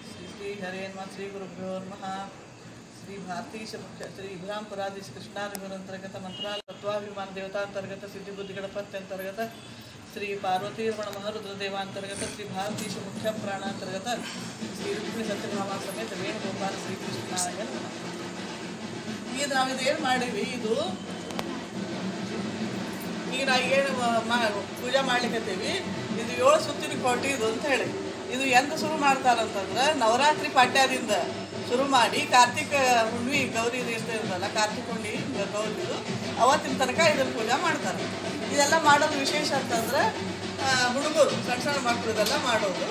श्री हरे नमः श्री गुरुभ्यो नमः श्री भारतीश श्री इब्रामपुराधीश कृष्णार्जुनंतर्गत मंत्रालय तत्वाभिमान देवतांतर्गत सिद्धि बुद्धि गणपत्यंतर्गत श्री पार्वती रमण महरुद्र देवांतर्गत श्री भारतीश मुख्य प्राणांतर्गत श्री रुक्मिणी सत्यभामा समेत ವೇಣುಗೋಪಾಲ ಶ್ರೀ ಕೃಷ್ಣಾಯ ನಮಃ. ಇದು ನಾವು ಇದೇನು ಮಾಡೀವಿ, ಇದು ಈಗ ನಾವು ಏನು ಪೂಜೆ ಮಾಡ್ಲಿಕ್ಕತ್ತೀವಿ, ಇದು 7 ಸುತ್ತಿನ ಕೋಟಿ ಇದು ಅಂತ ಹೇಳಿ. ಇದು ಎಂದು ಶುರು ಮಾಡ್ತಾರಂತಂದ್ರೆ ನವರಾತ್ರಿ ಪಾಡ್ಯದಿಂದ ಶುರು ಮಾಡಿ ಕಾರ್ತಿಕ ಹುಣ್ಣಿಮೆ ಗೌರಿ ಇರ್ತದಲ್ಲ, ಕಾರ್ತಿಕ ಹುಣ್ಣಿಮೆ ಗೌರಿದು ಅವತ್ತಿನ ತನಕ ಇದನ್ನು ಪೂಜೆ ಮಾಡ್ತಾರೆ. ಇದೆಲ್ಲ ಮಾಡೋದು ವಿಶೇಷ ಅಂತಂದ್ರೆ ಹುಡುಗರು ಸಣ್ಣ ಸಣ್ಣ ಮಕ್ಕಳು ಇದೆಲ್ಲ ಮಾಡೋದು,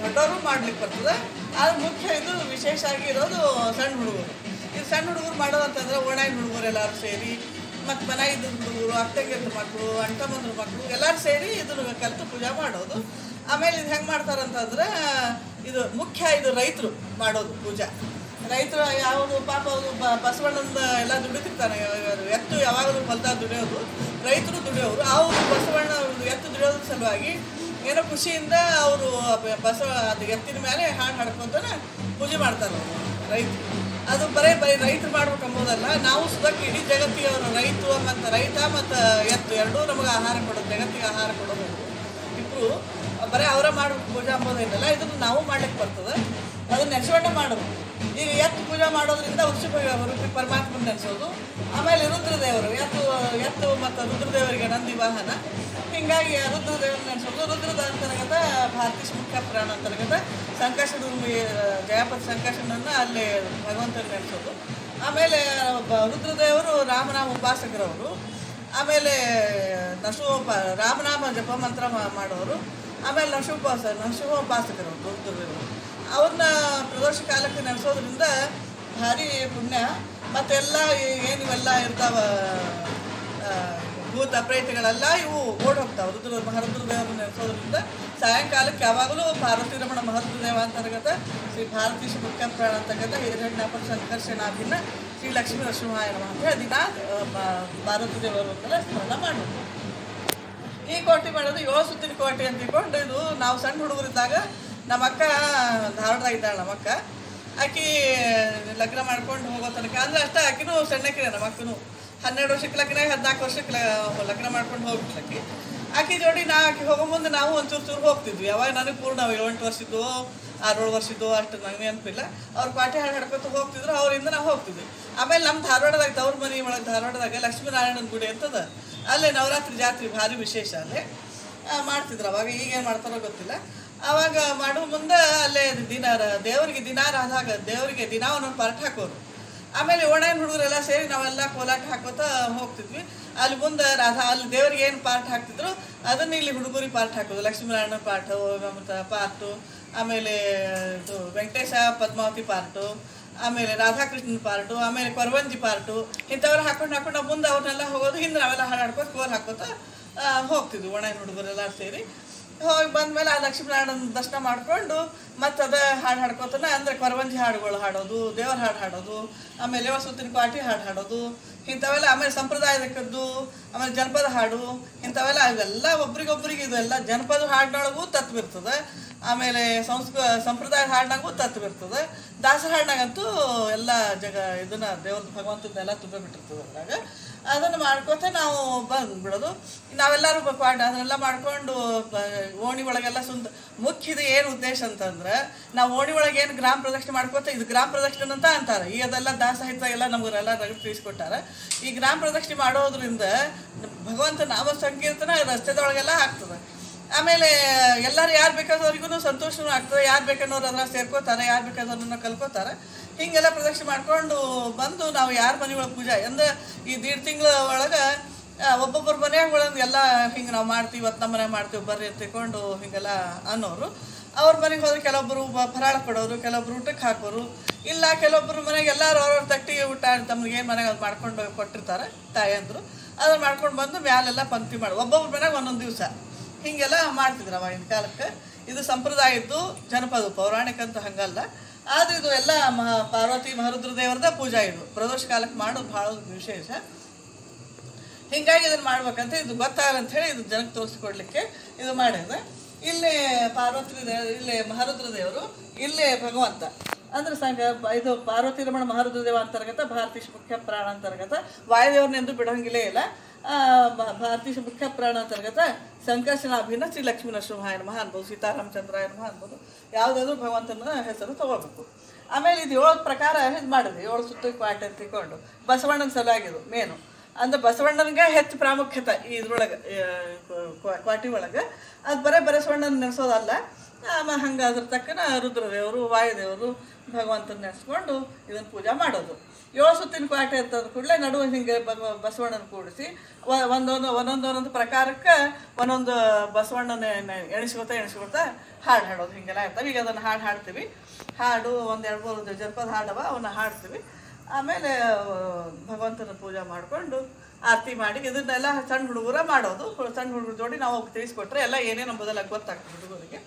ದೊಡ್ಡವರು ಮಾಡ್ಲಿಕ್ಕೆ ಬರ್ತದೆ. ಆದ್ರೆ ಮುಖ್ಯ ಇದು ವಿಶೇಷ ಆಗಿರೋದು ಸಣ್ಣ ಹುಡುಗರು. ಇದು ಸಣ್ಣ ಹುಡುಗರು ಮಾಡೋದು ಅಂತಂದ್ರೆ ಓಣಾಯಿನ ಹುಡುಗರು ಎಲ್ಲರೂ ಸೇರಿ, ಮತ್ತು ಮನೆಯಿದ್ದ ಹುಡುಗರು, ಅತ್ತೆಗೆದ್ದ ಮಕ್ಕಳು, ಅಣ್ತಮ್ಮಂದ್ರ ಮಕ್ಕಳು ಎಲ್ಲರೂ ಸೇರಿ ಇದನ್ನು ಕಲಿತು ಪೂಜೆ ಮಾಡೋದು. ಆಮೇಲೆ ಇದು ಹೆಂಗೆ ಮಾಡ್ತಾರಂತಂದ್ರೆ ಇದು ಮುಖ್ಯ, ಇದು ರೈತರು ಮಾಡೋದು ಪೂಜೆ. ರೈತರು ಯಾವುದು ಪಾಪ ಅವರು ಬಸವಣ್ಣಂದ ಎಲ್ಲ ದುಡಿತಿರ್ತಾನೆ, ಎತ್ತು ಯಾವಾಗಲೂ ಹೊಲ್ದಾಗ ದುಡಿಯೋದು, ರೈತರು ದುಡಿಯೋರು. ಅವರು ಬಸವಣ್ಣ ಎತ್ತು ದುಡಿಯೋದ್ರ ಸಲುವಾಗಿ ಏನೋ ಖುಷಿಯಿಂದ ಅವರು ಅದು ಎತ್ತಿನ ಮೇಲೆ ಹಾಡು ಹಾಡ್ಕೊತಾನೆ ಪೂಜೆ ಮಾಡ್ತಾರೆ ರೈತರು. ಅದು ಬರೀ ರೈತರು ಮಾಡ್ಬೇಕಂಬೋದಲ್ಲ, ನಾವು ಸುಧಕ್ಕೆ ಇಡೀ ಜಗತ್ತಿಗೆ ಅವರು ರೈತ ಮತ್ತು ಎತ್ತು ಎರಡೂ ನಮಗೆ ಆಹಾರ ಕೊಡೋದು, ಜಗತ್ತಿಗೆ ಆಹಾರ ಕೊಡೋದು. ಇಬ್ಬರು ಬರೀ ಅವರ ಮಾಡ್ಬೇಕು ಪೂಜೆ ಅಂಬೋದೇನಲ್ಲ, ಇದನ್ನು ನಾವು ಮಾಡ್ಲಿಕ್ಕೆ ಬರ್ತದೆ. ಅದನ್ನ ನೆನೆಸೋಣ ಮಾಡೋದು. ಈಗ ಎತ್ತು ಪೂಜೆ ಮಾಡೋದ್ರಿಂದ ವೃಷಿ ಪರಮಾತ್ಮನ ನೆನೆಸೋದು. ಆಮೇಲೆ ರುದ್ರದೇವರು ಎತ್ತು ಮತ್ತು ರುದ್ರದೇವರಿಗೆ ನಂದಿ ವಾಹನ, ಹೀಗಾಗಿ ರುದ್ರದೇವರ ನೆನೆಸೋದು. ರುದ್ರದ ಅಂತರ್ಗತ ಭಾರತೀಶ ಮುಖ್ಯ ಪ್ರಾಣ ಅಂತರ್ಗತ ಸಂಕರ್ಷಣ ಜಯಪತಿ ಸಂಕರ್ಷಣನ್ನು ಅಲ್ಲಿ ಭಗವಂತನ ನೆನೆಸೋದು. ಆಮೇಲೆ ರುದ್ರದೇವರು ರಾಮನಾಮ ಉಪಾಸಕರವರು. ಆಮೇಲೆ ರಾಮನಾಮ ಜಪ ಮಂತ್ರ ಮಾಡೋರು. ಆಮೇಲೆ ನರಸಿಂಹೋಪಾಸಕರು ರುದ್ರದೇವರು. ಅವ್ರನ್ನ ಪ್ರದೋಷ ಕಾಲಕ್ಕೆ ನೆನೆಸೋದ್ರಿಂದ ಭಾರಿ ಪುಣ್ಯ. ಮತ್ತೆಲ್ಲ ಏನಿವೆಲ್ಲ ಇರ್ತಾವ ಭೂತ ಪ್ರೇತಗಳೆಲ್ಲ ಇವು ಓಡಿ ಹೋಗ್ತಾವೆ ಮಹರುದ್ರದೇವರು ನೆನೆಸೋದ್ರಿಂದ. ಸಾಯಂಕಾಲಕ್ಕೆ ಯಾವಾಗಲೂ ಪಾರ್ವತಿ ರಮಣ ಮಹರುದ್ರದೇವ ಅಂತರ್ಗತ ಶ್ರೀ ಭಾರತೀಶ ಮುಖ್ಯ ಪ್ರಾಣ ಅಂತರ್ಗತ ಹಿರಣ್ಯಪ ಸಂಕರ್ಷಣಾಭಿನ್ನ ಶ್ರೀ ಲಕ್ಷ್ಮೀ ನರಸಿಂಹಾಯ ನಮಃ ಅಂತ ಹೇಳಿ ದಿನ ಪಾರ್ವತಿ ದೇವರು ಅಂತೆಲ್ಲ ಸ್ಮರಣ ಮಾಡೋದು. ಈ ಕೋಟಿ ಮಾಡೋದು 7 ಸುತ್ತಿನ ಕೋಟಿ ಅಂತ ತಿಳ್ಕೊಂಡು, ಇದು ನಾವು ಸಣ್ಣ ಹುಡುಗರಿದ್ದಾಗ ನಮ್ಮ ಅಕ್ಕ ಧಾರವಾಡದಾಗಿದ್ದಾಳೆ. ನಮ್ಮ ಅಕ್ಕ ಆಕಿ ಲಗ್ನ ಮಾಡ್ಕೊಂಡು ಹೋಗೋ ತನಕ ಅಂದ್ರೆ ಅಷ್ಟೇ, ಆಕಿನೂ ಸಣ್ಣಕ್ಕಿದೆ. ನಮ್ಮ ಅಕ್ಕನೂ 12 ವರ್ಷಕ್ಕೆ ಲಗ್ನ, 14 ವರ್ಷಕ್ಕೆ ಲಗ್ನ ಮಾಡ್ಕೊಂಡು ಹೋಗ್ಬಿಟ್ಲಕ್ಕಿ. ಆಕಿ ಜೋಡಿ ಆಕಿ ಹೋಗೋ ಮುಂದೆ ನಾವು ಒಂಚೂರು ಹೋಗ್ತಿದ್ವಿ. ಯಾವಾಗ ನನಗೆ ಪೂರ್ಣ 7 ವರ್ಷದ್ದು 6 ವರ್ಷದ್ದು ಅಷ್ಟು ನನಗೆ ನೆನಪಿಲ್ಲ. ಅವ್ರು ಪಾಠ ಹಾಡ್ಕೊತ ಹೋಗ್ತಿದ್ರು, ಅವರಿಂದ ನಾವು ಹೋಗ್ತಿದ್ವಿ. ಆಮೇಲೆ ನಮ್ಮ ಧಾರವಾಡದಾಗ ತವ್ರ ಮನೆ ಒಳಗೆ ಧಾರವಾಡದಾಗ ಲಕ್ಷ್ಮೀನಾರಾಯಣನ ಗುಡಿ ಅಂತದ, ಅಲ್ಲೇ ನವರಾತ್ರಿ ಜಾತ್ರೆ ಭಾರಿ ವಿಶೇಷ ಅಲ್ಲೇ ಮಾಡ್ತಿದ್ರು. ಅವಾಗ ಈಗೇನು ಮಾಡ್ತಾರೋ ಗೊತ್ತಿಲ್ಲ. ಆವಾಗ ಮಾಡೋ ಮುಂದೆ ಅಲ್ಲೇ ದೇವರಿಗೆ ದಿನ ಒಂದೊಂದು ಪಾರ್ಟ್ ಹಾಕೋರು. ಆಮೇಲೆ ಓಣಾಯಿನ ಹುಡುಗರೆಲ್ಲ ಸೇರಿ ನಾವೆಲ್ಲ ಕೋಲಾಟ ಹಾಕೋತ ಹೋಗ್ತಿದ್ವಿ. ಅಲ್ಲಿ ಮುಂದೆ ಅಲ್ಲಿ ದೇವರಿಗೆ ಏನು ಪಾರ್ಟ್ ಹಾಕ್ತಿದ್ರು ಅದನ್ನು ಇಲ್ಲಿ ಹುಡುಗರಿಗೆ ಪಾರ್ಟ್ ಹಾಕೋದು. ಲಕ್ಷ್ಮೀನಾರಾಯಣ ಪಾರ್ಟು ಮತ್ತು ಪಾರ್ಟು, ಆಮೇಲೆ ಇದು ವೆಂಕಟೇಶ ಪದ್ಮಾವತಿ ಪಾರ್ಟು, ಆಮೇಲೆ ರಾಧಾಕೃಷ್ಣನ ಪಾರ್ಟು, ಆಮೇಲೆ ಕೊರವಂಜಿ ಪಾರ್ಟು, ಇಂಥವ್ರು ಹಾಕೊಂಡು ಮುಂದೆ ಅವ್ರನ್ನೆಲ್ಲ ಹೋಗೋದು. ಹಿಂದೆ ನಾವೆಲ್ಲ ಹಾಡಾಡ್ಕೋತ ಕೋಲ್ ಹಾಕೋತ ಹೋಗ್ತಿದ್ವಿ ಓಣಾಯಿನ ಹುಡುಗರೆಲ್ಲ ಸೇರಿ. ಹೋಗಿ ಬಂದಮೇಲೆ ಆ ಲಕ್ಷ್ಮೀನಾರಾಯಣನ ದರ್ಶನ ಮಾಡಿಕೊಂಡು ಮತ್ತು ಅದ ಹಾಡು ಹಾಡ್ಕೋತಾನೆ. ಅಂದರೆ ಕೊರವಂಜಿ ಹಾಡುಗಳು ಹಾಡೋದು, ದೇವರ ಹಾಡು ಹಾಡೋದು, ಆಮೇಲೆ 7 ಸುತ್ತಿನ ಪಾಟಿ ಹಾಡು ಹಾಡೋದು, ಇಂಥವೆಲ್ಲ. ಆಮೇಲೆ ಸಂಪ್ರದಾಯದಕ್ಕದ್ದು, ಆಮೇಲೆ ಜನಪದ ಹಾಡು, ಇಂಥವೆಲ್ಲ. ಇವೆಲ್ಲ ಒಬ್ರಿಗೊಬ್ರಿಗೆ ಇದೆಲ್ಲ ಜನಪದ ಹಾಡಿನೊಳಗೂ ತತ್ವ ಇರ್ತದೆ. ಆಮೇಲೆ ಸಂಪ್ರದಾಯ ಹಾಡಿನಾಗೂ ತತ್ವ ಇರ್ತದೆ. ದಾಸರ ಹಾಡಿನಾಗಂತೂ ಎಲ್ಲ ಇದನ್ನ ದೇವ್ರದ್ದು ಭಗವಂತದ್ದೆಲ್ಲ ತುಂಬ ಬಿಟ್ಟಿರ್ತದೆ. ಅದ್ರಾಗ ಅದನ್ನು ಮಾಡ್ಕೋತ ನಾವು ಬಂದ್ಬಿಡೋದು. ನಾವೆಲ್ಲರೂ ಅದನ್ನೆಲ್ಲ ಮಾಡ್ಕೊಂಡು ಓಣಿ ಒಳಗೆಲ್ಲ ಮುಖ್ಯದ ಏನು ಉದ್ದೇಶ ಅಂತಂದ್ರೆ, ನಾವು ಓಣಿ ಒಳಗೆ ಏನು ಗ್ರಾಮ ಪ್ರದಕ್ಷಿಣೆ ಮಾಡ್ಕೋತ, ಇದು ಗ್ರಾಮ ಪ್ರದಕ್ಷಿಣೆ ಅಂತ ಅಂತಾರೆ. ಈ ಅದೆಲ್ಲ ದಾಸಾಹಿತ್ಯ ಎಲ್ಲ ನಮಗೆಲ್ಲ ರಗಡ್ ತಿಳಿಸ್ಕೊಟ್ಟಾರೆ. ಈ ಗ್ರಾಮ ಪ್ರದಕ್ಷಿಣೆ ಮಾಡೋದ್ರಿಂದ ಭಗವಂತ ನಾಮ ಸಂಕೀರ್ತನ ರಸ್ತೆದೊಳಗೆಲ್ಲ ಆಗ್ತದೆ. ಆಮೇಲೆ ಎಲ್ಲರೂ ಯಾರು ಬೇಕಾದವ್ರಿಗೂ ಸಂತೋಷನೂ ಆಗ್ತದೆ. ಯಾರು ಬೇಕನ್ನೋರು ಅದನ್ನ ಸೇರ್ಕೋತಾರೆ, ಯಾರು ಬೇಕಾದವ್ರನ್ನ ಕಲ್ಕೋತಾರೆ. ಹೀಗೆಲ್ಲ ಪ್ರದಕ್ಷಿಣೆ ಮಾಡ್ಕೊಂಡು ಬಂದು ನಾವು ಯಾರ ಮನೆ ಒಳಗೆ ಪೂಜೆ ಅಂದರೆ ಈ 1.5 ತಿಂಗಳ ಒಳಗೆ ಒಬ್ಬೊಬ್ಬರ ಮನೆಯೊಳಗೆ ಎಲ್ಲ ಹಿಂಗೆ ನಾವು ಮಾಡ್ತೀವಿ, ಇವತ್ತು ನಮ್ಮ ಮನೆ ಮಾಡ್ತೀವಿ ಬರ್ರಿ ತಿಳ್ಕೊಂಡು ಹಿಂಗೆಲ್ಲ ಅನ್ನೋರು. ಅವ್ರ ಮನೆಗೆ ಹೋದ್ರೆ ಕೆಲವೊಬ್ಬರು ಫರಾಳ ಕೊಡೋರು, ಕೆಲವೊಬ್ರು ಊಟಕ್ಕೆ ಹಾಕೋರು. ಇಲ್ಲ ಕೆಲವೊಬ್ಬರು ಮನೆಗೆ ಎಲ್ಲರೂ ಅವ್ರವ್ರ ತಟ್ಟಿಗೆ ಊಟ ತಮ್ಗೆ ಏನು ಮನೆಗೆ ಅದು ಮಾಡ್ಕೊಂಡು ಕೊಟ್ಟಿರ್ತಾರೆ ತಾಯಂದರು. ಅದನ್ನು ಮಾಡ್ಕೊಂಡು ಬಂದು ಮ್ಯಾಲೆಲ್ಲ ಪಂಕ್ತಿ ಮಾಡಿ ಒಬ್ಬೊಬ್ಬರ ಮನೆಗೆ ಒಂದೊಂದು ದಿವಸ ಹೀಗೆಲ್ಲ ಮಾಡ್ತಿದ್ರು ಅವಾಗಿನ ಕಾಲಕ್ಕೆ. ಇದು ಸಂಪ್ರದಾಯದ್ದು, ಜನಪದ, ಪೌರಾಣಿಕ ಅಂತ ಹಂಗಲ್ಲ. ಆದರೆ ಇದು ಎಲ್ಲ ಪಾರ್ವತಿ ಮಹರುದ್ರ ದೇವರದ ಪೂಜಾ. ಇದು ಪ್ರದೋಷ ಕಾಲಕ್ಕೆ ಮಾಡೋದು ಭಾಳ ವಿಶೇಷ. ಹೀಗಾಗಿ ಇದನ್ನು ಮಾಡ್ಬೇಕಂತ ಇದು ಗೊತ್ತಾಗಲ್ಲ ಅಂಥೇಳಿ ಇದು ಜನಕ್ಕೆ ತೋರಿಸ್ಕೊಡ್ಲಿಕ್ಕೆ ಇದು ಮಾಡಿದೆ. ಇಲ್ಲೇ ಪಾರ್ವತಿ ಇಲ್ಲೇ ಮಹಾರುದ್ರ ದೇವರು, ಇಲ್ಲೇ ಭಗವಂತ. ಅಂದ್ರೆ ಇದು ಪಾರ್ವತಿ ರಮಣ ಮಹಾರುದ್ರ ದೇವ ಅಂತರ್ಗತ, ಭಾರತೀಶ ಮುಖ್ಯ ಪ್ರಾಣ ಅಂತರ್ಗತ. ವಾಯುದೇವ್ರನೆಂದು ಬಿಡೋಂಗಿಲ್ಲೇ ಇಲ್ಲ. ಭಾರತೀಶ ಮುಖ್ಯ ಪ್ರಾಣ ಅಂತರ್ಗತ ಸಂಕರ್ಷಣಾಭಿನ್ನ ಶ್ರೀ ಲಕ್ಷ್ಮೀ ನರಸಿಂಹಾಯ ನಮಃ ಅನ್ಬೋದು, ಸೀತಾರಾಮಚಂದ್ರಾಯ ನಮಃ ಅನ್ಬೋದು. ಯಾವುದಾದ್ರೂ ಭಗವಂತನ ಹೆಸರು ತಗೋಬೇಕು. ಆಮೇಲೆ ಇದು 7 ಪ್ರಕಾರ ಇದು ಮಾಡಿದ್ವಿ, 7 ಸುತ್ತ ಕ್ವಾಟೆ ತಿಳ್ಕೊಂಡು ಬಸವಣ್ಣನ ಸಲುವಾಗಿದ್ದು ಮೇನು. ಅಂದ್ರೆ ಬಸವಣ್ಣನಿಗೆ ಹೆಚ್ಚು ಪ್ರಾಮುಖ್ಯತೆ ಈ ಇದ್ರೊಳಗೆ ಕ್ವಾಟಿ ಒಳಗೆ. ಅದು ಬಸವಣ್ಣನ ನೆನೆಸೋದಲ್ಲ. ಹಂಗೆ ಅದ್ರ ತಕ್ಕನ ರುದ್ರದೇವರು, ವಾಯುದೇವರು, ಭಗವಂತನ ನೆನೆಸ್ಕೊಂಡು ಇದನ್ನು ಪೂಜೆ ಮಾಡೋದು. 7 ಸುತ್ತಿನ ಕ್ವಾಟೆ ಅಂತಂದ ಕೂಡಲೇ ನಡುವೆ ಹಿಂಗೆ ಬಸವಣ್ಣನ ಕೂಡಿಸಿ ಒಂದೊಂದು ಪ್ರಕಾರಕ್ಕೆ ಒಂದೊಂದು ಬಸವಣ್ಣನ ಎಣಿಸ್ಕೊತಾ ಹಾಡು ಹಾಡೋದು ಹಿಂಗೆಲ್ಲ ಇರ್ತವೆ. ಈಗ ಅದನ್ನು ಹಾಡ್ತೀವಿ. ಹಾಡು 1-2-3 ಜನಪದ ಹಾಡವ, ಅವನ್ನ ಹಾಡ್ತೀವಿ. ಆಮೇಲೆ ಭಗವಂತನ ಪೂಜೆ ಮಾಡಿಕೊಂಡು ಆರತಿ ಮಾಡಿ ಇದನ್ನೆಲ್ಲ ಸಣ್ಣ ಹುಡುಗರ ಮಾಡೋದು. ಸಣ್ಣ ಹುಡುಗರ ಜೋಡಿ ನಾವು ತಿಳಿಸ್ಕೊಟ್ರೆ ಎಲ್ಲ ಏನೇನು ನಂಬೋದಲ್ಲ ಗೊತ್ತಾಗ್ತದೆ ಹುಡುಗರಿಗೆ.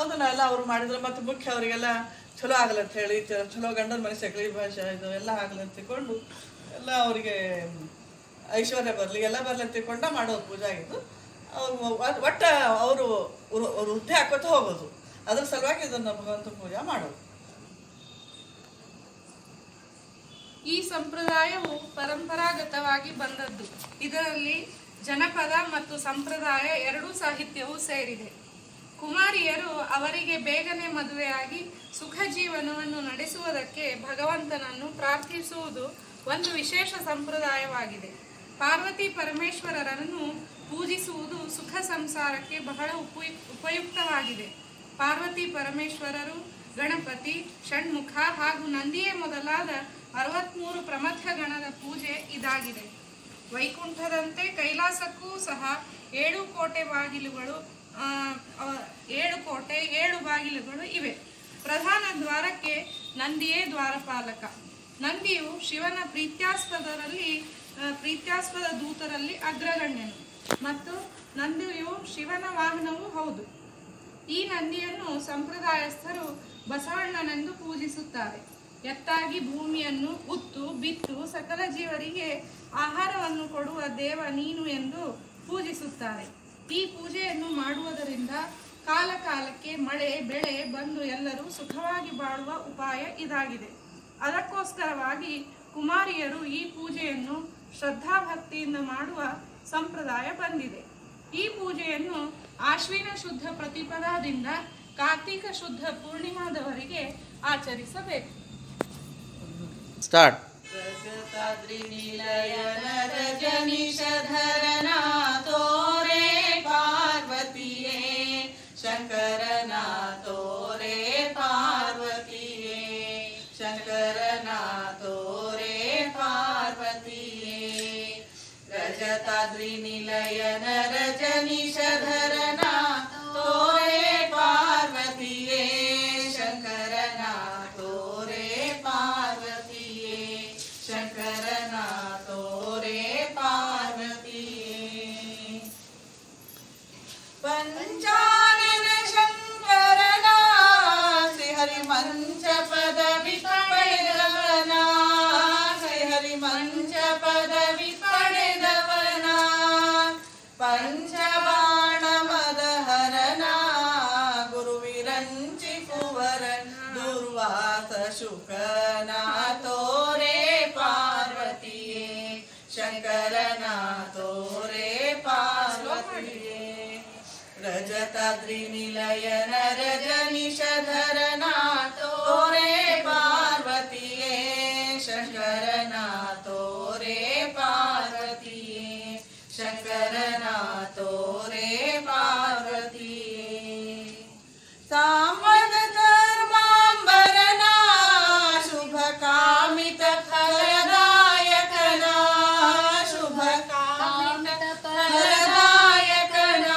ಅದನ್ನೆಲ್ಲ ಅವರು ಮಾಡಿದ್ರೆ ಮತ್ತು ಮುಖ್ಯ ಅವರಿಗೆಲ್ಲ ಚಲೋ ಆಗಲಂತ ಹೇಳಿ, ಚಲೋ ಗಂಡನ ಮನೆ ಸಕ್ರಿ ಭಾಷೆ ಇದು ಎಲ್ಲ ಆಗಲಂತ ತಿಳ್ಕೊಂಡು ಎಲ್ಲ ಅವರಿಗೆ ಐಶ್ವರ್ಯ ಬರಲಿ ಎಲ್ಲ ಬರಲಿ ತಿಳ್ಕೊಂಡ ಮಾಡೋದು ಪೂಜೆ ಆಗಿದ್ದು. ಒಟ್ಟು ಅವರು ವೃದ್ಧಿ ಹಾಕೋತ ಹೋಗೋದು. ಅದ್ರ ಸಲುವಾಗಿ ಇದನ್ನು ಭಗವಂತ ಪೂಜೆ ಮಾಡೋದು. ಈ ಸಂಪ್ರದಾಯವು ಪರಂಪರಾಗತವಾಗಿ ಬಂದದ್ದು. ಇದರಲ್ಲಿ ಜನಪದ ಮತ್ತು ಸಂಪ್ರದಾಯ ಎರಡೂ ಸಾಹಿತ್ಯವೂ ಸೇರಿದೆ. ಕುಮಾರಿಯರು ಅವರಿಗೆ ಬೇಗನೆ ಮದುವೆಯಾಗಿ ಸುಖ ಜೀವನವನ್ನು ನಡೆಸುವುದಕ್ಕೆ ಭಗವಂತನನ್ನು ಪ್ರಾರ್ಥಿಸುವುದು ಒಂದು ವಿಶೇಷ ಸಂಪ್ರದಾಯವಾಗಿದೆ. ಪಾರ್ವತಿ ಪರಮೇಶ್ವರರನ್ನು ಪೂಜಿಸುವುದು ಸುಖ ಸಂಸಾರಕ್ಕೆ ಬಹಳ ಉಪಯುಕ್ತವಾಗಿದೆ. ಪಾರ್ವತಿ ಪರಮೇಶ್ವರರು, ಗಣಪತಿ, ಷಣ್ಮುಖ ಹಾಗೂ ನಂದಿಯೇ ಮೊದಲಾದ 63 ಪ್ರಮಥ ಗಣದ ಪೂಜೆ ಇದಾಗಿದೆ. ವೈಕುಂಠದಂತೆ ಕೈಲಾಸಕ್ಕೂ ಸಹ 7 ಕೋಟೆ ಬಾಗಿಲುಗಳು 7 ಬಾಗಿಲುಗಳು ಇವೆ. ಪ್ರಧಾನ ದ್ವಾರಕ್ಕೆ ನಂದಿಯೇ ದ್ವಾರಪಾಲಕ. ನಂದಿಯು ಶಿವನ ಪ್ರೀತ್ಯಾಸ್ಪದ ದೂತರಲ್ಲಿ ಅಗ್ರಗಣ್ಯನು ಮತ್ತು ನಂದಿಯು ಶಿವನ ವಾಹನವೂ ಹೌದು. ಈ ನಂದಿಯನ್ನು ಸಂಪ್ರದಾಯಸ್ಥರು ಬಸವಣ್ಣನೆಂದು ಪೂಜಿಸುತ್ತಾರೆ. ಎತ್ತಾಗಿ ಭೂಮಿಯನ್ನು ಉತ್ತು ಬಿತ್ತು ಸಕಲ ಜೀವರಿಗೆ ಆಹಾರವನ್ನು ಕೊಡುವ ದೇವ ನೀನು ಎಂದು ಪೂಜಿಸುತ್ತಾರೆ. ಈ ಪೂಜೆಯನ್ನು ಮಾಡುವುದರಿಂದ ಕಾಲ ಕಾಲಕ್ಕೆ ಮಳೆ ಬೆಳೆ ಬಂದು ಎಲ್ಲರೂ ಸುಖವಾಗಿ ಬಾಳುವ ಉಪಾಯ ಇದಾಗಿದೆ. ಅದಕ್ಕೋಸ್ಕರವಾಗಿ ಕುಮಾರಿಯರು ಈ ಪೂಜೆಯನ್ನು ಶ್ರದ್ಧಾಭಕ್ತಿಯಿಂದ ಮಾಡುವ ಸಂಪ್ರದಾಯ ಬಂದಿದೆ. ಈ ಪೂಜೆಯನ್ನು ಆಶ್ವಿನ ಶುದ್ಧ ಪ್ರತಿಪದಾದಿಂದ ಕಾರ್ತಿಕ ಶುದ್ಧ ಪೂರ್ಣಿಮಾದವರೆಗೆ ಆಚರಿಸಬೇಕು. ಸ್ಟಾರ್ಟ್. ಜಗತಾದ್ರಿ ನಿಲಯನ ರಜನೀಶಧರನ ತೋರೆ ಪಾರ್ವತಿಯೇ, ಶಂಕರನ ತೋರೆ ಪಾರ್ವತಿಯೇ, ಶಂಕರನ ತೋರೆ ಪಾರ್ವತಿಯೇ. ರಜತಾದ್ರಿ ನಿಲಯನ ರಜನೀಶಧರನ ತೋರೆ ಪಾರ್ವತಿಯೇ, ಶಂಕರನ ತೋರೆ ಪಾರ್ವತಿಯೇ, ಶಂಕರನ ತೋರೆ ಪಾರ್ವತಿಯೇ. ಪಂಚಾನನ ಶಂಕರನ ಶ್ರೀಹರಿ ಮಂಚ ಪದವಿ ಪಡೆದವನ, ಶ್ರೀಹರಿ ಮಂಚ ಪದವಿ ಪಡೆದವನ, ಪಂಚಬಾಣ ಮದಹರನ ಗುರುವಿರಂಚಿ ಕುವರನ, ದುರ್ವಾಸ ಶುಕನ ತೋರೆ ಪಾರ್ವತಿಯೇ, ಶಂಕರನ ತೋರೆ ಪಾರ್ವತಿಯೇ. ರಜತಾದ್ರಿ ನಿಲಯನ ರಜನೀಶಧರನ ತೋರೆ ಪಾರ್ವತಿಯೇ, ಶಂಕರನ ತೋರೆ ಪಾರ್ವತಿಯೇ, ಶಂಕರನ ತೋರೆ ಪಾರ್ವತಿಯೇ. ಸಾಮದ ಧರ್ಮಾಂಬರನ ಶುಭ ಕಾಮಿತ ಫಲದಾಯಕನ, ಶುಭ ಕಾಮಿತ ಫಲದಾಯಕನ,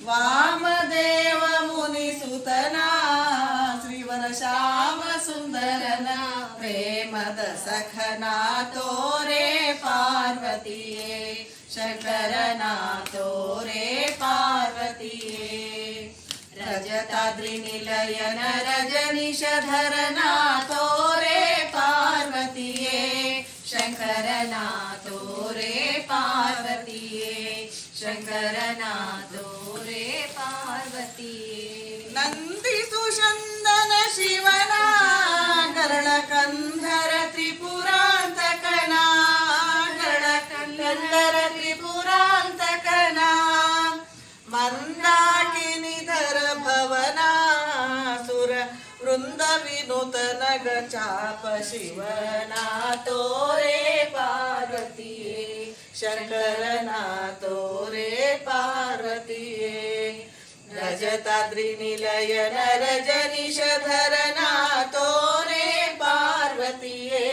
ವಾಮದೇವ ಮುನಿಸುತನ ಶ್ರೀವರ ಶ್ಯಾಮ ಸುಂದರನ, ಪ್ರೇಮದ ಸಖನ ತೋರೆ ಪಾರ್ವತಿಯೇ, ಶಂಕರನ ತೋರೆ ಪಾರ್ವತಿಯೇ. ರಜತಾದ್ರಿ ನಿಲಯನ ರಜನೀಶಧರನ ತೋರೆ ಪಾರ್ವತಿಯೇ, ಶಂಕರನ ತೋರೆ ಪಾರ್ವತಿಯೇ, ಶಂಕರನ ತೋರೆ ಪಾರ್ವತಿಯೇ. ಚಂದನ ಶಿವನ ಕರಳ ಕಂಧರ ತ್ರಿಪುರಾಂತಕನ ಕರಳ ಕಂಧರ ತ್ರಿಪುರಾಂತಕನ ಮಂದಾಕಿನಿಧರ ಭವನ ಸುರ ವೃಂದ ವಿನೂತನ ಚಾಪ ಶಿವನ ತೋರೆ ಪಾರ್ವತಿಯೇ ಶಂಕರನ ತೋರೆ ಪಾರ್ವತಿಯೇ ರಜತಾದ್ರಿ ನಿಲಯನ ರಜನಿಷಧರನ ತೋರೆ ಪಾರ್ವತಿಯೇ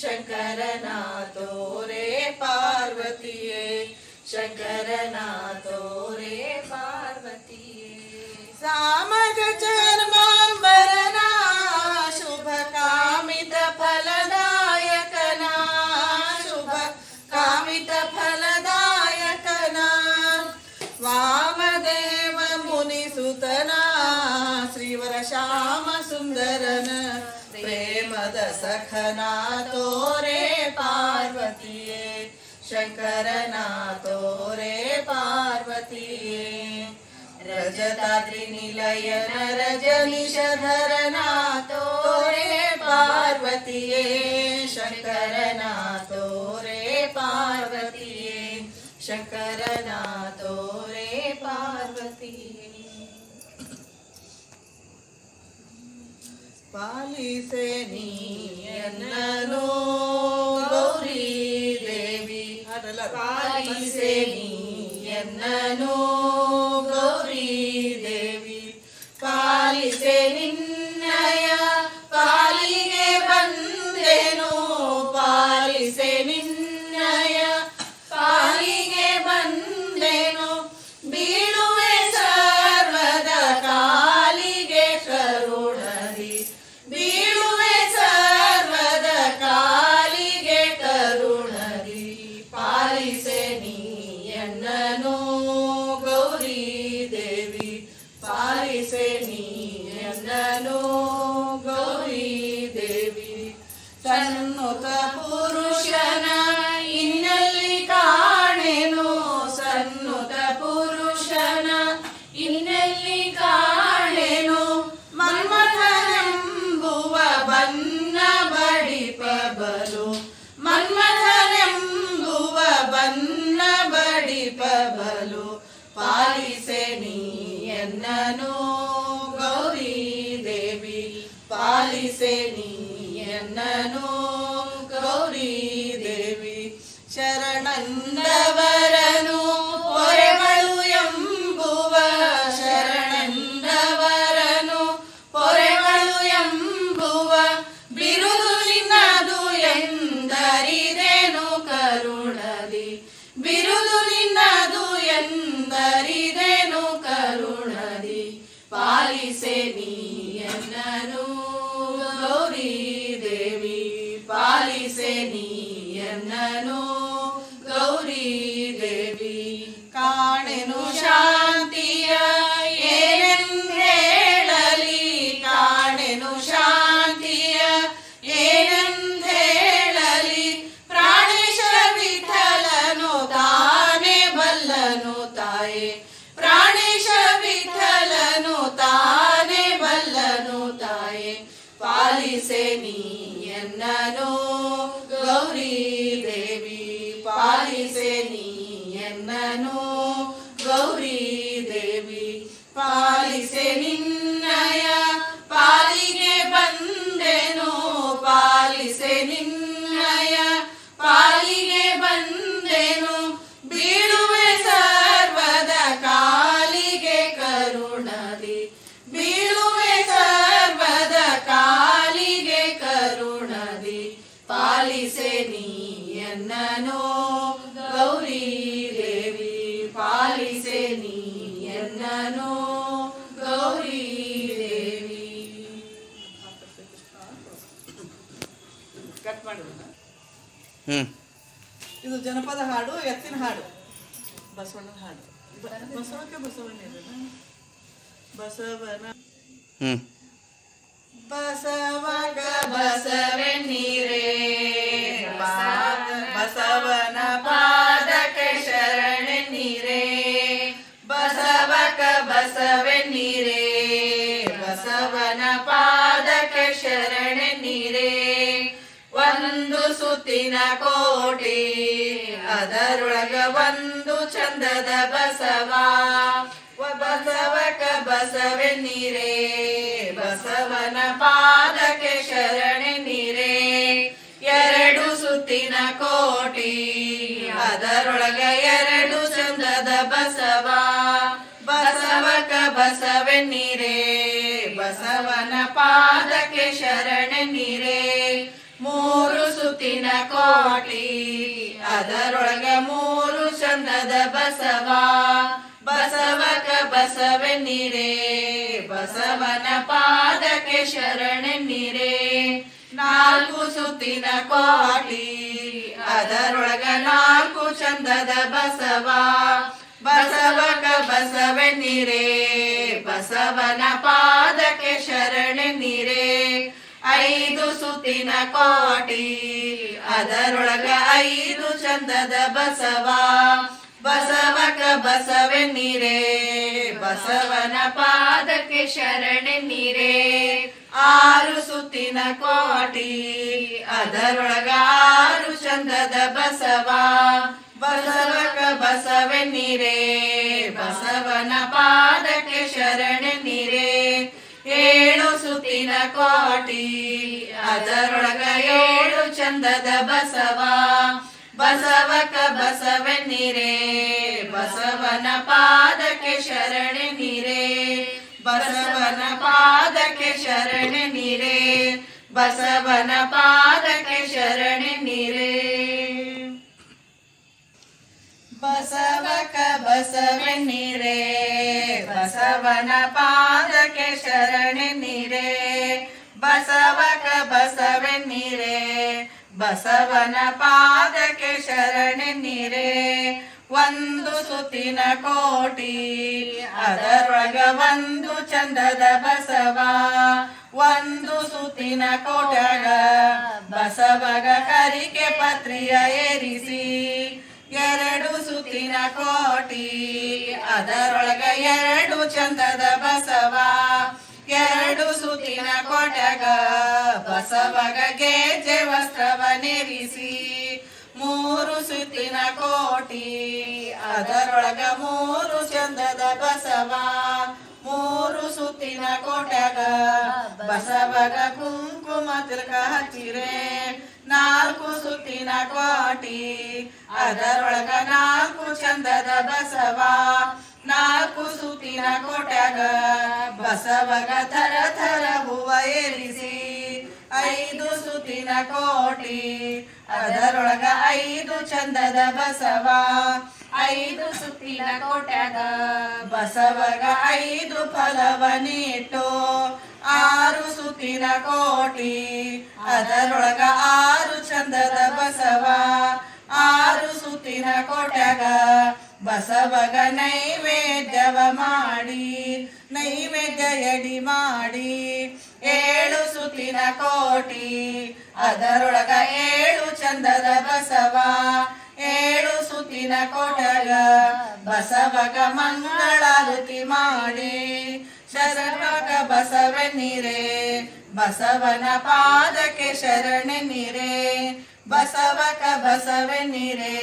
ಶಂಕರನ ತೋರೆ ಪಾರ್ವತಿಯೇ ಶಂಕರನ ತೋರೆ ಪಾರ್ವತಿಯೇ ಸಾಮಗ ಚರ್ಮಾಂಬರನ ಶುಭ ಕಾಮಿತ ಫಲದಾಯಕನ ಶುಭ ಕಾಮಿತ ಫಲದಾಯಕನ ವಾಮದೇವ ಮುನಿಸುತನ ಶ್ರೀವರ ಶ್ಯಾಮ ಸುಂದರನ ಪ್ರೇಮದ ಸಖನ ತೋರೆ ಪಾರ್ವತಿಯೇ ಶಂಕರನ ತೋರೆ ಪಾರ್ವತಿಯೇ ರಜತಾದ್ರಿ ನಿಲಯನ ರಜನಿಷಧರನ ತೋರೆ ಪಾರ್ವತಿಯೇ ಶಂಕರನ ತೋರೆ ಪಾರ್ವತಿಯೇ ಶಂಕರನ ತೋರೆ ಪಾರ್ವತಿಯೇ ಪಾಲಿಸೆ ನೀಯನ್ನನು ಗೌರಿ ದೇವಿ ಪಾಲಿಸೆ ನೀಯನ್ನನು ಗೌರಿ ದೇವಿ ಪಾಲಿಸೆ ನಿನ್ನಯ ಪಾಲಿಗೆ ಬಂದೆನು ಪಾಲಿಸೆ ನಿನ್ನಯ ಪಾಲಿಗೆ ಬಂದೆನು ಬೀಳುವೆ ಸರ್ವದ ಕಾಲಿಗೆ ಕರುಣದಿ ಬೀಳುವೆ ಸರ್ವದ ಕಾಲಿಗೆ ಕರುಣದಿ ಪಾಲಿಸೆ ನೀಯನ್ನನು ಗೌರಿ ದೇವಿ ಪಾಲಿಸೆ ನೀಯನ್ನನು ಗೌರಿ ದೇವಿ ಸನ್ನುತ ಪುರುಷನ ಇನ್ನೆಲ್ಲಿ ಕಾಣೆನು ಸನ್ನುತ ಪುರುಷನ ಇನ್ನೆಲ್ಲಿ ಕಾಣೆನು ಮನ್ಮಥನೆಂಬುವ ಬನ್ನ ಬಡಿಪ ಬಲು ಮನ್ಮಥನೆಂಬುವ ಬನ್ನ ಬಡಿಪ ಬಲು ಪಾಲಿಸೆ ನೀಯನ್ನನು ಗೌರಿ ದೇವಿ ಪಾಲಿಸೆ ನೀಯನ್ನನು ಗೌರಿ ದೇವಿ ಶರಣಂದವರನು ಪೊರೆಗಳು ಎಂಬುವ ಶರಣಂದವರನು ಪೊರೆಗಳು ಎಂಬುವ ಬಿರುದು ನಿನ್ನದು ಎಂದರಿದೇನು ಕರುಣದಿ ಬಿರುದು ನಿನ್ನದು ಎಂದರಿದೇನು ಕರುಣದಿ ಪಾಲಿಸೆ ನೀಯನ್ನನು ಗೌರಿ ದೇವಿ ಪಾಲಿಸೆ ನೀಯನ್ನನು ಗೌರಿ ದೇವಿ ಕಾಣೆನು ಶಾಂತಿಯ ಏನೆಂದೇಳಲಿ ಕಾಣೆನು ಶಾಂತಿಯ ಏನೆಂದೇಳಲಿ ಪ್ರಾಣೇಶ ವಿಠಲನು ತಾನೇ ಬಲ್ಲನು ತಾಯೇ ಪ್ರಾಣೇಶ ವಿಠಲನು ತಾನೇ ಬಲ್ಲನು ತಾಯೇ ಪಾಲಿಸೆ ನೀಯನ್ನನು ಗೌರಿ ದೇವಿ ಪಾಲಿಸೆ ನೀಯನ್ನನು ಗೌರಿ ದೇವಿ ಪಾಲಿಸೆ ನಿನ್ನಯ ಪಾಲಿಗೆ ಬಂದೆನು ಪಾಲಿಸೆ ನಿನ್ನಯ ಪಾಲಿಗೆ ಬಂದೆನು ಬೀಳುವೆ ಸರ್ವದ ಕಾಲಿಗೆ ಕರುಣದಿ ಬೀಳುವೆ ಸರ್ವದ ಕಾಲಿಗೆ ಕರುಣದಿ ಪಾಲಿಸೆ ನೀಯನ್ನನು ಗೌರಿ ದೇವಿ ಪಾಲಿಸೆ ನೀಯನ್ನನು ಗೌರಿ ದೇವಿ ಕಟ್ ಮಾಡಿದ ಇದು ಜನಪದ ಹಾಡು ಎತ್ತಿನ ಹಾಡು ಬಸವಣ್ಣನ ಹಾಡು ಬಸವಕ್ಕೆ ಬಸವಣ್ಣ ಬಸವನ ಬಸವಗ ಬಸವನಿರೇ ಬಸವನ ಪಾದಕ್ಕೆ ಶರಣನಿರೇ ಬಸವಕ ಬಸವನಿರೇ ಬಸವ ಕೋಟಿ ಅದರೊಳಗ ಒಂದು ಚಂದದ ಬಸವ ಬಸವಕ ಬಸವೆನ್ನೀರೇ ಬಸವನ ಪಾದಕ್ಕೆ ಶರಣೆನ್ನೀರೇ ಎರಡು ಸುತ್ತಿನ ಕೋಟಿ ಅದರೊಳಗ ಎರಡು ಚಂದದ ಬಸವ ಬಸವಕ ಬಸವೆನ್ನೀರೇ ಬಸವನ ಪಾದಕ್ಕೆ ಶರಣೆನ್ನೀರೇ ಮೂರು ಸುತ್ತಿನ ಕೋಟಿ ಅದರೊಳಗ ಮೂರು ಚಂದದ ಬಸವ ಬಸವಕ ಬಸವೆನ್ನೀರೇ ಬಸವನ ಪಾದಕ್ಕೆ ಶರಣೆನ್ನೀರೇ ನಾಲ್ಕು ಸುತ್ತಿನ ಕೋಟಿ ಅದರೊಳಗ ನಾಲ್ಕು ಚಂದದ ಬಸವ ಬಸವಕ ಬಸವೆನ್ನೀರೇ ಬಸವನ ಪಾದಕ್ಕೆ ಶರಣೆನ್ನೀರೇ ಐದು ಸುತ್ತಿನ ಕೋಟಿ ಅದರೊಳಗ ಐದು ಚಂದದ ಬಸವ ಬಸವಕ ಬಸವೆನ್ನೀರೇ ಬಸವನ ಪಾದಕ್ಕೆ ಶರಣೆನ್ನೀರೇ ಆರು ಸುತ್ತಿನ ಕೋಟಿ ಅದರೊಳಗ ಆರು ಚಂದದ ಬಸವ ಬಸವಕ ಬಸವೆನ್ನೀರೇ ಬಸವನ ಪಾದಕ್ಕೆ ಶರಣೆನ್ನೀರೇ ಏಳು ಸುತ್ತಿನ ಕೋಟಿ ಅದರೊಳಗ ಏಳು ಚಂದದ ಬಸವ ಬಸವಕ ಬಸವೆನ್ನೀರೇ ಬಸವನ ಪಾದಕ್ಕೆ ಶರಣೆನ್ನೀರೇ ಬಸವನ ಪಾದಕ್ಕೆ ಶರಣೆನ್ನೀರೇ ಬಸವನ ಪಾದಕ್ಕೆ ಶರಣೆನ್ನೀರೇ ಬಸವಕ ಬಸವೆನ್ನೀರೇ ಬಸವನ ಪಾದಕ್ಕೆ ಶರಣೆನ್ನೀರೇ ಬಸವಕ ಬಸವೆನ್ನೀರೇ ಬಸವನ ಪಾದಕ್ಕೆ ಶರಣೆನ್ನೀರೇ ಒಂದು ಸುತ್ತಿನ ಕೋಟಿ ಅದರೊಳಗ ಒಂದು ಚಂದದ ಬಸವ ಒಂದು ಸುತ್ತಿನ ಕೋಟ್ಯಾಗ ಬಸವಗ ಕರಿಕೆ ಪತ್ರಿಯ ಏರಿಸಿ ಎರಡು ಸುತ್ತಿನ ಕೋಟಿ ಅದರೊಳಗ ಎರಡು ಚಂದದ ಬಸವ ಎರಡು ಸುತ್ತಿನ ಕೋಟ್ಯಾಗ ಬಸವಗ ಗೆಜ್ಜೆ ವಸ್ತ್ರವನ್ನೇರಿಸಿ ಮೂರು ಸುತ್ತಿನ ಕೋಟಿ ಅದರೊಳಗ ಮೂರು ಚಂದದ ಬಸವ ಮೂರು ಸುತ್ತಿನ ಕೋಟ್ಯಾಗ ಬಸವಗ ಕುಂಕುಮ ತಿಲಕ ಹಚ್ಚಿರೆ ನಾಲ್ಕು ಸುತ್ತಿನ ಕೋಟಿ ಅದರೊಳಗ ನಾಲ್ಕು ಚಂದದ ಬಸವ ನಾಲ್ಕು ಸುತ್ತಿನ ಕೋಟ್ಯಾಗ ಬಸವಗ ಥರ ಥರ ಹೂವ ಏರಿಸಿ ಐದು ಸುತ್ತಿನ ಕೋಟಿ ಅದರೊಳಗ ಐದು ಚಂದದ ಬಸವ ಐದು ಸುತ್ತಿನ ಕೋಟ್ಯಾಗ ಬಸವಗ ಐದು ಫಲವನಿಟ್ಟು ಆರು ಸುತ್ತಿನ ಕೋಟಿ ಅದರೊಳಗ ಆರು ಚಂದದ ಬಸವ ಆರು ಸುತ್ತಿನ ಕೋಟ್ಯಾಗ ಬಸವಗ ನೈವೇದ್ಯವ ಮಾಡಿ ನೈವೇದ್ಯ ಎಡಿ ಮಾಡಿ ಏಳು ಸುತ್ತಿನ ಕೋಟಿ ಅದರೊಳಗ ಏಳು ಚಂದದ ಬಸವ ಏಳು ಸುತ್ತಿನ ಕೋಟ್ಯಾಗ ಬಸವಗ ಮಂಗಳಾರತಿ ಮಾಡಿ ಶರಣಕ ಬಸವೆನ್ನೀರೇ ಬಸವನ ಪಾದಕ್ಕೆ ಶರಣೆನ್ನೀರೇ ಬಸವಕ ಬಸವೆನ್ನೀರೇ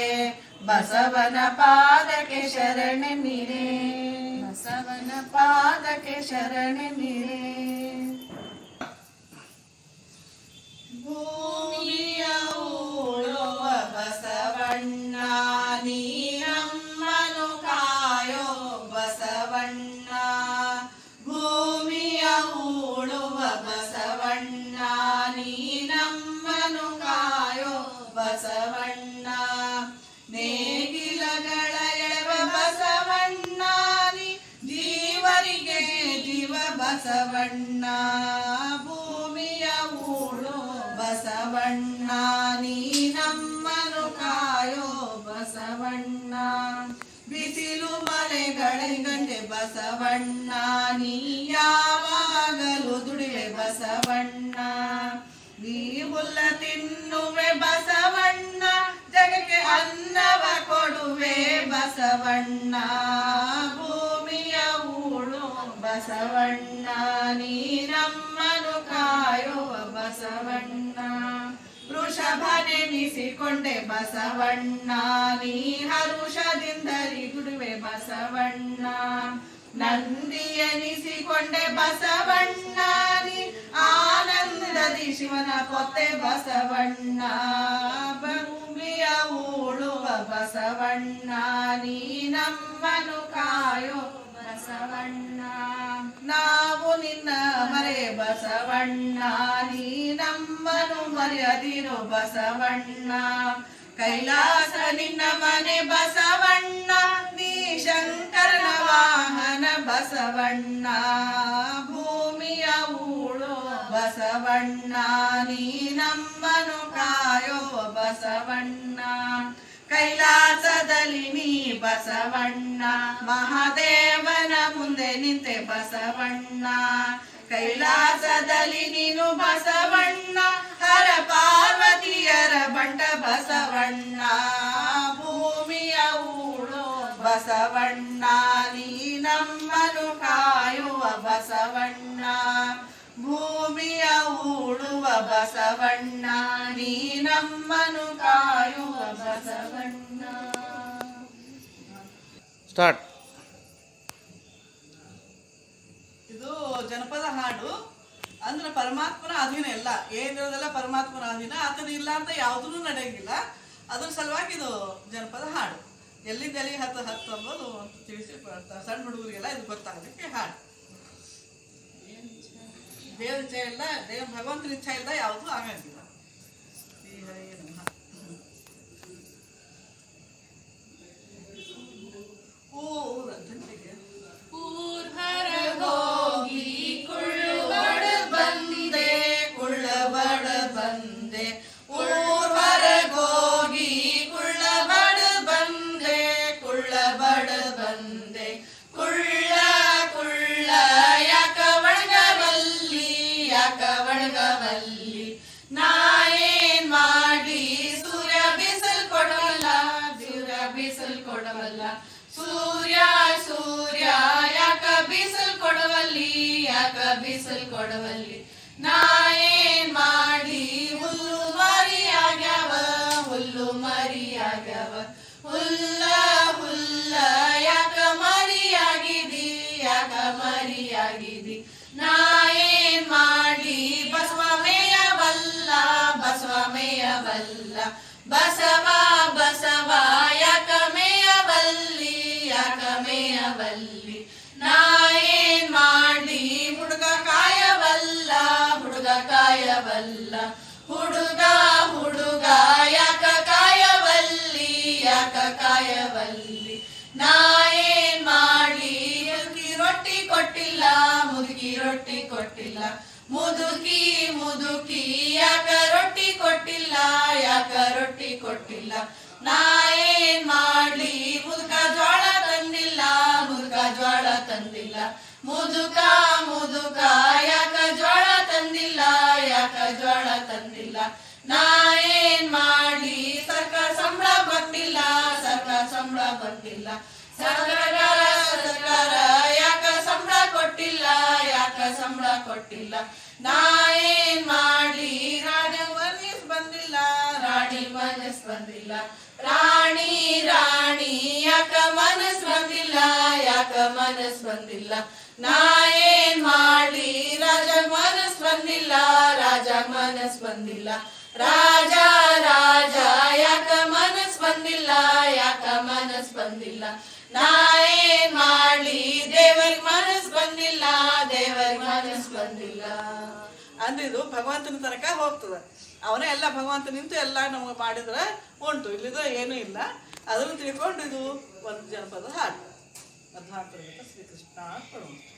ಬಸವನ ಪಾದಕ್ಕೆ ಶರಣೆನ್ನೀರೇ ಬಸವನ ಪಾದಕ್ಕೆ ಶರಣೆನ್ನೀರೇ ಭೂಮಿಯ ಉಳುವ ಬಸವಣ್ಣ ನೀ ನಮ್ಮನು ಕಾಯೋ ಬಸವಣ್ಣ ಭೂಮಿಯ ಉಳುವ ಬಸವಣ್ಣ ನೀ ನಮ್ಮನು ಕಾಯೋ ಬಸವಣ್ಣ ನೇಗಿಲಗಳ ಎಳೆವ ಬಸವಣ್ಣ ನೀ ಜೀವರಿಗೆ ಜೀವ ಬಸವಣ್ಣ ಭೂಮಿಯ ಊಳು ಬಸವಣ್ಣ ನೀ ನಮ್ಮನು ಕಾಯೋ ಬಸವಣ್ಣ ಬಿಸಿಲು ಮಳೆಗಳಿಗಂಡೆ ಬಸವಣ್ಣ ನೀ ಯಾವಾಗಲೂ ದುಡಿವೆ ಬಸವಣ್ಣ ನೀ ಹುಲ್ಲ ತಿನ್ನುವೆ ಬಸವಣ್ಣ ಜಗಕ್ಕೆ ಅನ್ನವ ಕೊಡುವೆ ಬಸವಣ್ಣ ಭೂಮಿಯ ಊಳು ಬಸವಣ್ಣ ನೀ ನಮ್ಮನು ಕಾಯುವ ಬಸವಣ್ಣ ವೃಷಭನೆನಿಸಿಕೊಂಡೆ ಬಸವಣ್ಣ ನೀ ಹರುಷದಿಂದಲಿ ಗುಡುವೆ ಬಸವಣ್ಣ ನಂದಿಯನಿಸಿಕೊಂಡೆ ಬಸವಣ್ಣ ನೀ ಆನಂದದಿ ಶಿವನ ಪೊತ್ತೆ ಬಸವಣ್ಣ ಭೂಮಿಯ ಉಳುವ ಬಸವಣ್ಣ ನೀ ನಮ್ಮನು ಕಾಯೋ ಬಸವಣ್ಣ ನಾವು ನಿನ್ನ ಮರೆ ಬಸವಣ್ಣ ನೀ ನಮ್ಮನು ಮರೆಯದಿರೋ ಬಸವಣ್ಣ ಕೈಲಾಸ ನಿನ್ನ ಮನೆ ಬಸವಣ್ಣ ನೀ ಶಂಕರನ ವಾಹನ ಬಸವಣ್ಣ ಭೂಮಿಯ ಊಳೋ ಬಸವಣ್ಣ ನೀ ನಮ್ಮನು ಕಾಯೋ ಬಸವಣ್ಣ ಕೈಲಾಸದಲ್ಲಿ ನೀ ಬಸವಣ್ಣ ಮಹಾದೇವನ ಮುಂದೆ ನಿಂತೆ ಬಸವಣ್ಣ ಕೈಲಾಸದಲ್ಲಿ ನೀನು ಬಸವಣ್ಣ ಹರ ಪಾರ್ವತಿಯರ ಬಂಟ ಬಸವಣ್ಣ ಭೂಮಿಯ ಊಳೋ ಬಸವಣ್ಣ ನೀ ನಮ್ಮನು ಕಾಯುವ ಬಸವಣ್ಣ ಭೂಮಿಯ ಊಳುವ ಬಸವಣ್ಣ ನೀ ನಮ್ಮನು ಕಾಯುವ ಬಸವಣ್ಣ. ಸ್ಟಾರ್ಟ್. ಇದು ಜನಪದ ಹಾಡು ಅಂದ್ರೆ ಪರಮಾತ್ಮನ ಅಧೀನ ಎಲ್ಲ ಏನಿರೋದೆಲ್ಲ ಪರಮಾತ್ಮನ ಅಧೀನ ಆತನ ಇಲ್ಲ ಅಂತ ಯಾವುದೂ ನಡೆಯಂಗಿಲ್ಲ. ಅದ್ರ ಸಲುವಾಗಿ ಇದು ಜನಪದ ಹಾಡು ಎಲ್ಲಿಂದ ಎಲ್ಲಿ ಹತ್ತು ಅಂಬೋದು ತಿಳಿಸಿ ಸಣ್ಣ ಹುಡುಗರಿಗೆಲ್ಲ ಇದು ಗೊತ್ತಾಗಲಿಕ್ಕೆ ಹಾಡು. ದೇವ್ರ ಇಚ್ಛೆ ಇಲ್ಲ, ಭಗವಂತನ ಇಚ್ಛೆ ಇಲ್ಲ, ಯಾವುದೂ ಆಗಂಗಿಲ್ಲ. ಶ್ರೀ ಹರೇ ನಮಃ. ಊರ್ಹರ ಹೋಗಿ ಕುಳ್ಳಬಡ ಬಂದೆ ಕುಳ್ಳಬಡ ಬಂದೆ ಊರ್ಹರ ಹೋಗಿ ಕುಳ್ಳಬಡ ಬಂದೆ ಕುಳ್ಳಬಡ ಬಂದೆ ಕುಳ್ಳ ಕುಳ್ಳ ಯಾಕ ಒಣಗವಲ್ಲಿ ಯಾಕ ಒಣಗವಲ್ಲಿ ನಾ ಏನ್ ಮಾಡಿ ಸೂರ್ಯ ಬಿಸಿಲ್ ಕೊಡವಲ್ಲ ಸೂರ್ಯ ಬಿಸಿಲ್ ಕೊಡವಲ್ಲ ಸೂರ್ಯ ಸೂರ್ಯ ಯಾಕ ಬಿಸಿಲ್ ಕೊಡವಲ್ಲಿ ಯಾಕ ಬಿಸಿಲ್ ಕೊಡವಲ್ಲಿ ನಾ ಏನ್ ಮಾಡಿ ಹುಲ್ಲು ಮರಿಯಾಗ್ಯಾವ ಹುಲ್ಲು ಮರಿಯಾಗ್ಯಾವ ಹುಲ್ಲ ಹುಲ್ಲ ಯಾಕ ಮರಿಯಾಗಿದಿ ಯಾಕ ಮರಿಯಾಗಿದಿ ನಾ ಏನ್ ಮಾಡಿ ಬಸವ ಮೇಯವಲ್ಲ ಬಸವ ಮೇಯವಲ್ಲ ಬಸವ ಬಸವ ಯಾಕ ಮೇಯವಲ್ಲಿ ಯಾಕ ಮೇಯವಲ್ಲಿ ನಾ ಏನ್ ಮಾಡಿ ಹುಡುಗ ಕಾಯವಲ್ಲ ಹುಡುಗ ಕಾಯವಲ್ಲ ಹುಡುಗ ಹುಡುಗ ಯಾಕ ಕಾಯವಲ್ಲಿ ಯಾಕ ಕಾಯವಲ್ಲಿ ನಾ ಏನ್ ಮಾಡಿ ಮುದುಕಿ ರೊಟ್ಟಿ ಕೊಟ್ಟಿಲ್ಲ ಮುದುಕಿ ರೊಟ್ಟಿ ಕೊಟ್ಟಿಲ್ಲ ಮುದುಕಿ ಮುದುಕಿ ಯಾಕ ರೊಟ್ಟಿ ಕೊಟ್ಟಿಲ್ಲ ಯಾಕ ರೊಟ್ಟಿ ಕೊಟ್ಟಿಲ್ಲ ನಾ ಏನ್ ಮಾಡ್ಲಿ ಮುದುಕ ಜೋಳ ತಂದಿಲ್ಲ ಮುದುಕ ಜೋಳ ತಂದಿಲ್ಲ ಮುದುಕ ಮುದುಕ ಯಾಕ ಜೋಳ ತಂದಿಲ್ಲ ಯಾಕ ಜೋಳ ತಂದಿಲ್ಲ ನಾ ಏನ್ ಮಾಡ್ಲಿ ಸರ್ಕಾರ ಸಂಬಳ ಬಂದಿಲ್ಲ ಸರ್ಕಾರ ಸಂಬಳ ಬಂದಿಲ್ಲ ಸರ್ಕಾರ ಸರ್ಕಾರ ಯಾಕ ಸಂಬಳ ಕೊಟ್ಟಿಲ್ಲ ಯಾಕ ಸಂಬಳ ಕೊಟ್ಟಿಲ್ಲ ನಾ ಏನ್ ಮಾಡ್ಲಿ ರಾಣಿ ಮನಸ್ ಬಂದಿಲ್ಲ ರಾಣಿ ಮನಸ್ ಬಂದಿಲ್ಲ ರಾಣಿ ರಾಣಿ ಯಾಕ ಮನಸ್ ಬಂದಿಲ್ಲ ಯಾಕ ಮನಸ್ ಬಂದಿಲ್ಲ ನಾ ಏನ್ ಮಾಡ್ಲಿ ರಾಜ ಮನಸ್ ಬಂದಿಲ್ಲ ರಾಜ ಮನಸ್ ಬಂದಿಲ್ಲ ರಾಜ ರಾಜ ಯಾಕ ಮನಸ್ ಬಂದಿಲ್ಲ ಯಾಕ ಮನಸ್ ಬಂದಿಲ್ಲ ನಾ ಏನ್ ಮಾಡ್ಲಿ ದೇವರಿಗೆ ಮನಸ್ ಬಂದಿಲ್ಲ ದೇವರಿಗೆ ಮನಸ್ ಬಂದಿಲ್ಲ ಅಂದಿದ್ದು ಭಗವಂತನ ತನಕ ಹೋಗ್ತದ. ಅವನೇ ಎಲ್ಲ ಭಗವಂತ ನಿಂತು ಎಲ್ಲ ನಮಗೆ ಮಾಡಿದ್ರೆ ಉಂಟು, ಇಲ್ಲಿದ್ರೆ ಏನೂ ಇಲ್ಲ. ಅದನ್ನು ತಿಳ್ಕೊಂಡು ಇದು ಒಂದು ಜನಪದ ಹಾಡು. ಅದು ಹಾಡ್ತಿರ್ಬೇಕು. ಶ್ರೀಕೃಷ್ಣ ಕೊಡುವಂತ.